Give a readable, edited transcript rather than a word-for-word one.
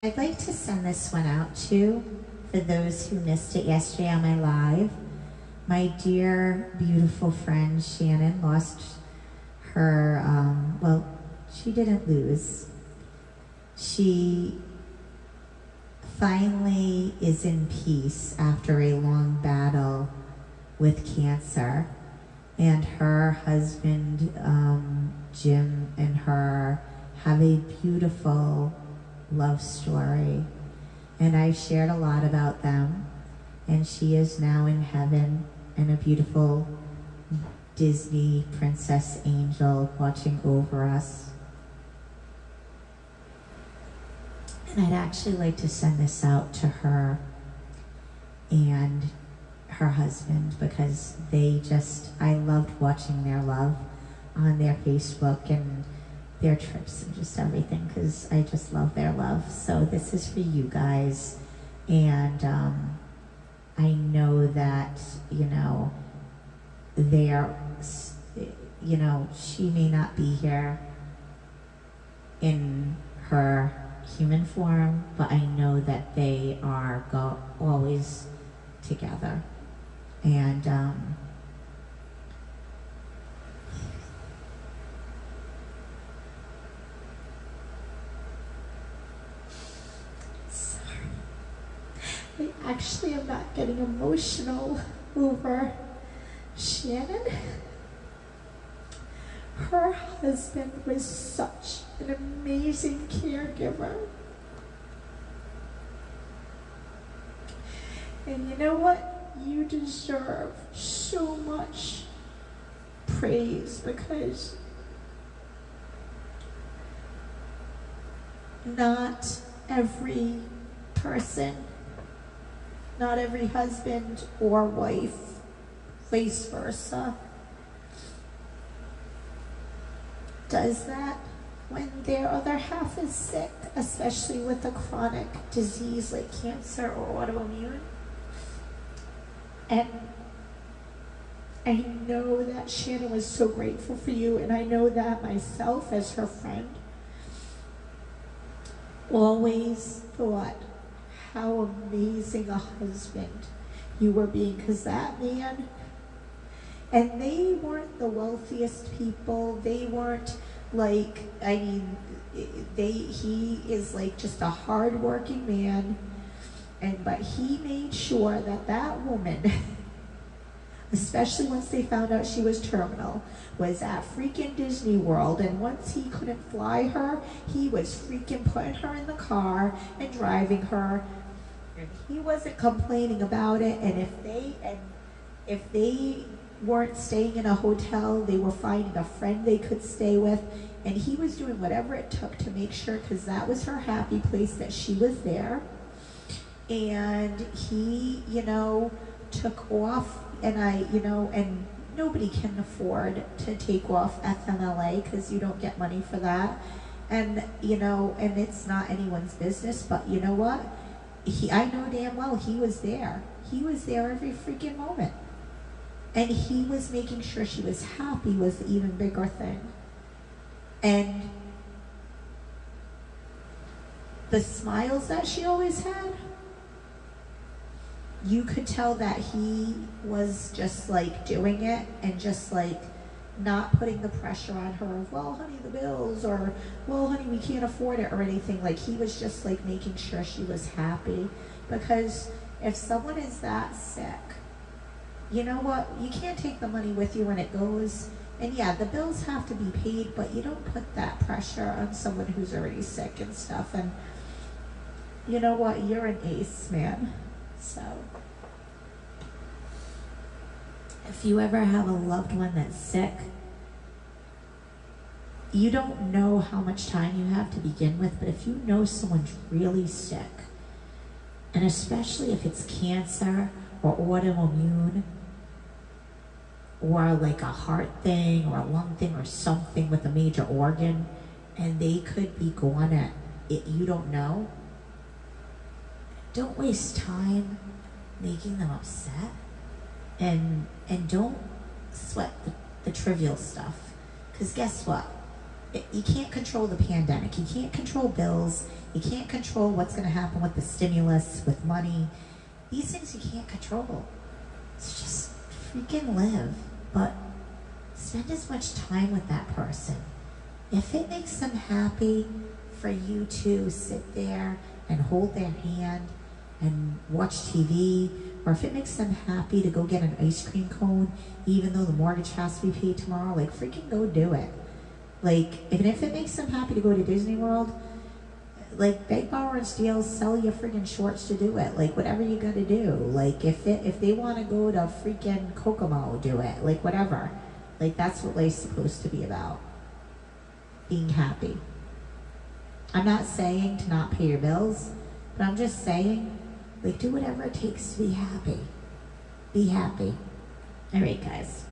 I'd like to send this one out to, for those who missed it yesterday on my live. My dear, beautiful friend Shannon lost her, well, she didn't lose. She finally is in peace after a long battle with cancer. And her husband, Jim, and her have a beautiful love story, and I shared a lot about them, and she is now in heaven and a beautiful Disney princess angel watching over us. And I'd actually like to send this out to her and her husband, because I loved watching their love on their Facebook and their trips and just everything, because I just love their love. So this is for you guys, and I know that, she may not be here in her human form, but I know that they are always together. And I actually am not getting emotional over Shannon. Her husband was such an amazing caregiver. And you know what? You deserve so much praise, because not every person, not every husband or wife, vice versa, does that when their other half is sick, especially with a chronic disease like cancer or autoimmune. And I know that Shannon was so grateful for you, and I know that myself as her friend always thought how amazing a husband you were being, because that man, and they weren't the wealthiest people, they weren't like, he is like just a hard-working man, but he made sure that woman, especially once they found out she was terminal, was at freaking Disney World, and once he couldn't fly her, he was freaking putting her in the car and driving her. And he wasn't complaining about it, and if they weren't staying in a hotel, they were finding a friend they could stay with, and he was doing whatever it took to make sure, because that was her happy place, that she was there. And he, took off, and and nobody can afford to take off FMLA, because you don't get money for that. And, and it's not anyone's business, but you know what? I know damn well he was there. He was there every freaking moment. And he was making sure she was happy was the even bigger thing. And the smiles that she always had, you could tell that he was just like doing it, and just like not putting the pressure on her of, well, honey, the bills, or, well, honey, we can't afford it, or anything. Like, he was just like making sure she was happy. Because if someone is that sick, you know what? You can't take the money with you when it goes. And yeah, the bills have to be paid, but you don't put that pressure on someone who's already sick and stuff. And you know what? You're an ace, man. So if you ever have a loved one that's sick, you don't know how much time you have to begin with, but if you know someone's really sick, and especially if it's cancer or autoimmune, or like a heart thing or a lung thing or something with a major organ, and they could be gone at it, you don't know, don't waste time making them upset, and don't sweat the trivial stuff, because guess what? you can't control the pandemic. You can't control bills. You can't control what's going to happen with the stimulus, with money. These things you can't control. So just freaking live. But spend as much time with that person. If it makes them happy for you to sit there and hold their hand and watch TV, or if it makes them happy to go get an ice cream cone, even though the mortgage has to be paid tomorrow, like freaking go do it. Like, even if it makes them happy to go to Disney World, like beg, borrow, and steal, sell your friggin' shorts to do it. Like, whatever you gotta do. Like, if they want to go to freaking Kokomo, do it. Like, whatever. Like, that's what life's supposed to be about. Being happy. I'm not saying to not pay your bills, but I'm just saying, like, do whatever it takes to be happy. Be happy. All right, guys.